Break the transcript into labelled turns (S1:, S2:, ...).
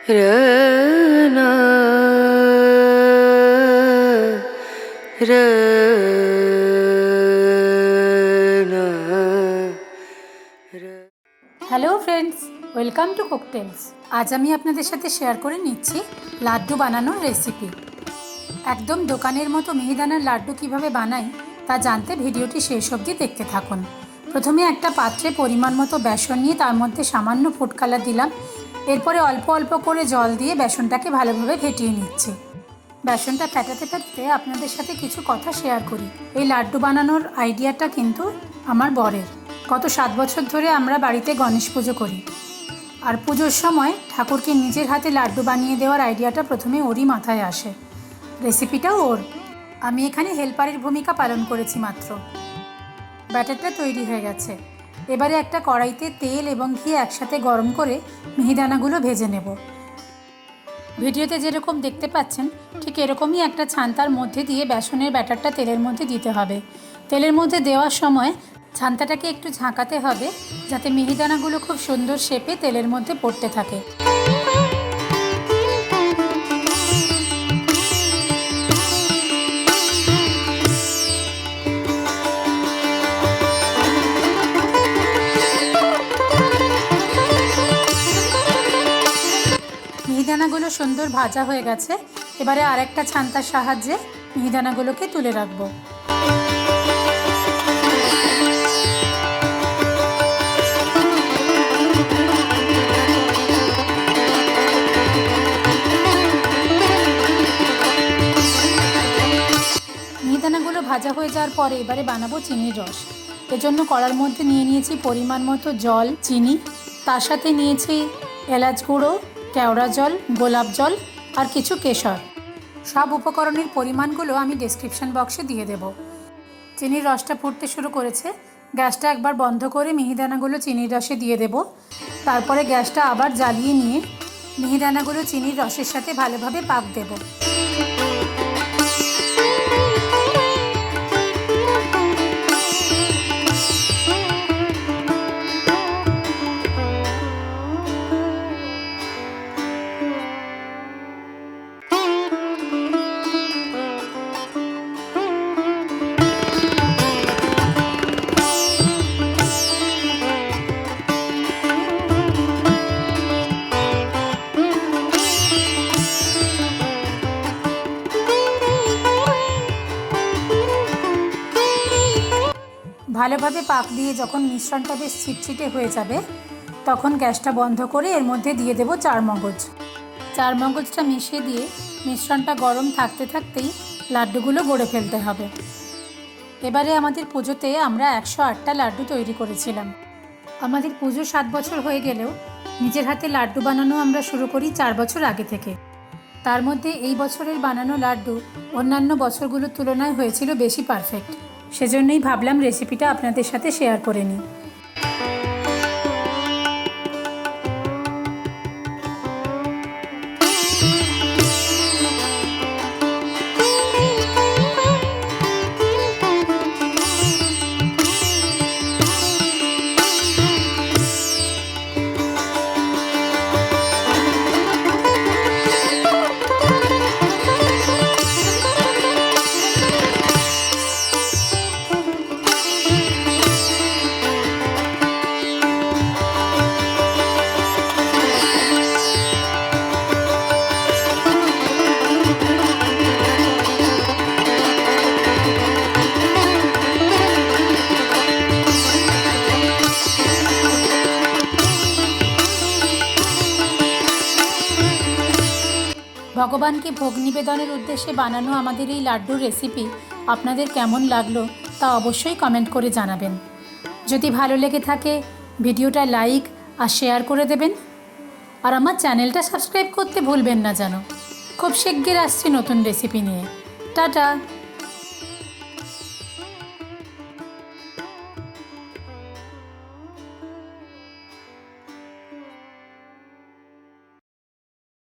S1: रना
S2: hello friends, welcome to কুকটেলস। আজ আমি আপনাদের সাথে শেয়ার করে নিচ্ছি লাড্ডু বানানোর রেসিপি। একদম দোকানের মতো মিহিদানার লাড্ডু কিভাবে বানাই তা জানতে ভিডিওটি শেষ অবধি দেখতে থাকুন। প্রথমে একটা পাত্রে পরিমাণ মতো বেসন নিয়ে তার মধ্যে সামান্য ফুড কালার দিলাম। এরপরে অল্প অল্প করে জল দিয়ে বেসনটাকে ভালোভাবে ফেটিয়ে নিচ্ছি। বেসনটা ফেটাতে ফেটাতে আপনাদের সাথে কিছু কথা শেয়ার করি। এই লাড্ডু বানানোর আইডিয়াটা কিন্তু আমার বরের। গত 7 বছর ধরে আমরা বাড়িতে গণেশ পুজো করি, আর পুজোর সময় ঠাকুরকে নিজের হাতে লাড্ডু বানিয়ে দেওয়ার আইডিয়াটা প্রথমে ওরই মাথায় আসে। রেসিপিটাও ওর, আমি এখানে হেল্পারের ভূমিকা পালন করেছি মাত্র। ব্যাটারটা তৈরি হয়ে গেছে। এবারে একটা কড়াইতে তেল এবং ঘি একসাথে গরম করে মিহিদানাগুলো ভেজে নেব। ভিডিওতে যেরকম দেখতে পাচ্ছেন ঠিক এরকমই একটা ছান্তার মধ্যে দিয়ে বেসনের ব্যাটারটা তেলের মধ্যে দিতে হবে। তেলের মধ্যে দেওয়ার সময় ছান্তাটাকে একটু ঝাঁকাতে হবে যাতে মিহিদানাগুলো খুব সুন্দর শেপে তেলের মধ্যে পড়তে থাকে। মিহিদানাগুলো সুন্দর ভাজা হয়ে গেছে। এবারে আরেকটা ছান্তার সাহায্যে মিহিদানাগুলোকে তুলে রাখবো। মিহিদানাগুলো ভাজা হয়ে যাওয়ার পরে এবারে বানাবো চিনির রস। এজন্য কড়ার মধ্যে নিয়েছি পরিমাণ মতো জল, চিনি, তার সাথে নিয়েছি এলাচ গুঁড়ো, কেওড়া জল, গোলাপ জল আর কিছু কেশর। সব উপকরণের পরিমাণগুলো আমি ডেসক্রিপশন বক্সে দিয়ে দেব। চিনির রসটা ফুটতে শুরু করেছে। গ্যাসটা একবার বন্ধ করে মিহিদানাগুলো চিনির রসে দিয়ে দেব। তারপরে গ্যাসটা আবার জ্বালিয়ে নিয়ে মিহিদানাগুলো চিনির রসের সাথে ভালোভাবে পাক দেব। ভালোভাবে পাক দিয়ে যখন মিশ্রণটা বেশ ছিটছিটে হয়ে যাবে তখন গ্যাসটা বন্ধ করে এর মধ্যে দিয়ে দেব চারমগজ। চারমগজটা মিশিয়ে দিয়ে মিশ্রণটা গরম থাকতে থাকতেই লাড্ডুগুলো গড়ে ফেলতে হবে। এবারে আমাদের পুজোতে আমরা 108টা লাড্ডু তৈরি করেছিলাম। আমাদের পুজো 7 বছর হয়ে গেলেও নিজের হাতে লাড্ডু বানানো আমরা শুরু করি 4 বছর আগে থেকে। তার মধ্যে এই বছরের বানানো লাড্ডু অন্যান্য বছরগুলোর তুলনায় হয়েছিল বেশি পারফেক্ট। সেজন্যই ভাবলাম রেসিপিটা আপনাদের সাথে শেয়ার করে নিই। ভগবানকে ভোগ নিবেদনের উদ্দেশ্যে বানানো আমাদের এই লাড্ডুর রেসিপি আপনাদের কেমন লাগলো তা অবশ্যই কমেন্ট করে জানাবেন। যদি ভালো লেগে থাকে ভিডিওটা লাইক আর শেয়ার করে দেবেন, আর আমার চ্যানেলটা সাবস্ক্রাইব করতে ভুলবেন না যেন। খুব শিগগির আসছি নতুন রেসিপি নিয়ে। টাটা।